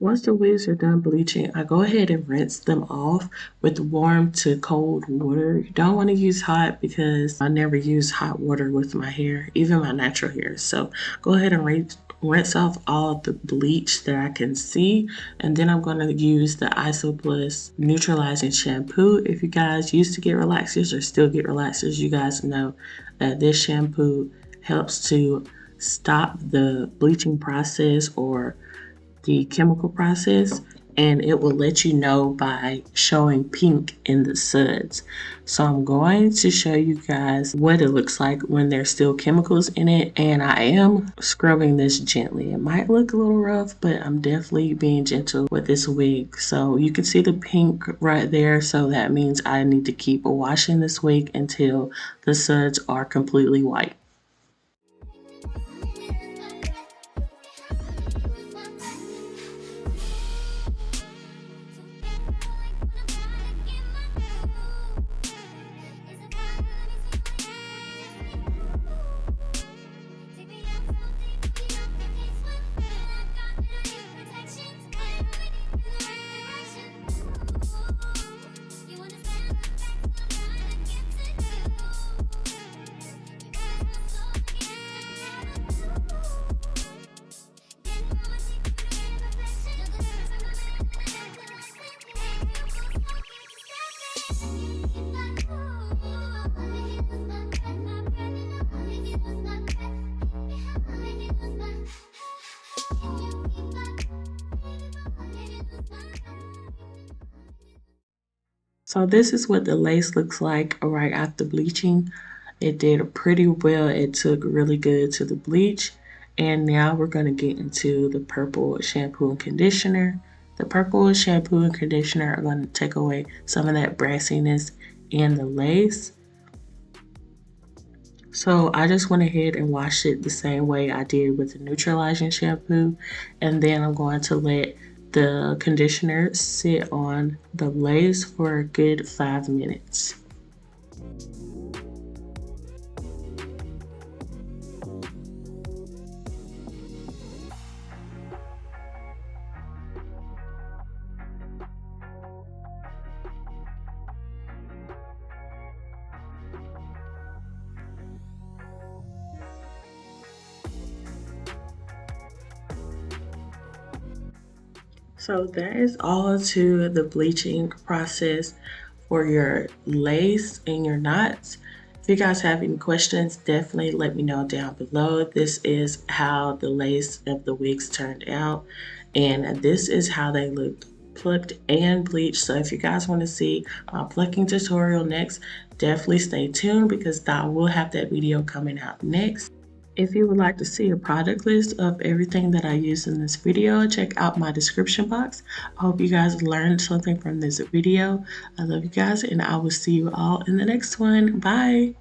Once the wigs are done bleaching, I go ahead and rinse them off with warm to cold water. You don't want to use hot because I never use hot water with my hair, even my natural hair. So go ahead and rinse off all of the bleach that I can see. And then I'm going to use the Isoplus Neutralizing Shampoo. If you guys used to get relaxers or still get relaxers, you guys know that this shampoo helps to stop the bleaching process or the chemical process, and it will let you know by showing pink in the suds. So I'm going to show you guys what it looks like when there's still chemicals in it, and I am scrubbing this gently. It might look a little rough, but I'm definitely being gentle with this wig. So you can see the pink right there, so that means I need to keep washing this wig until the suds are completely white. So this is what the lace looks like right after bleaching. It did pretty well. It took really good to the bleach. And now we're going to get into the purple shampoo and conditioner. The purple shampoo and conditioner are going to take away some of that brassiness in the lace. So I just went ahead and washed it the same way I did with the neutralizing shampoo. And then I'm going to let the conditioner sit on the lace for a good 5 minutes. So that is all to the bleaching process for your lace and your knots. If you guys have any questions, definitely let me know down below. This is how the lace of the wigs turned out, and this is how they looked plucked and bleached. So if you guys want to see my plucking tutorial next, definitely stay tuned because I will have that video coming out next. If you would like to see a product list of everything that I use in this video, check out my description box. I hope you guys learned something from this video. I love you guys, and I will see you all in the next one. Bye.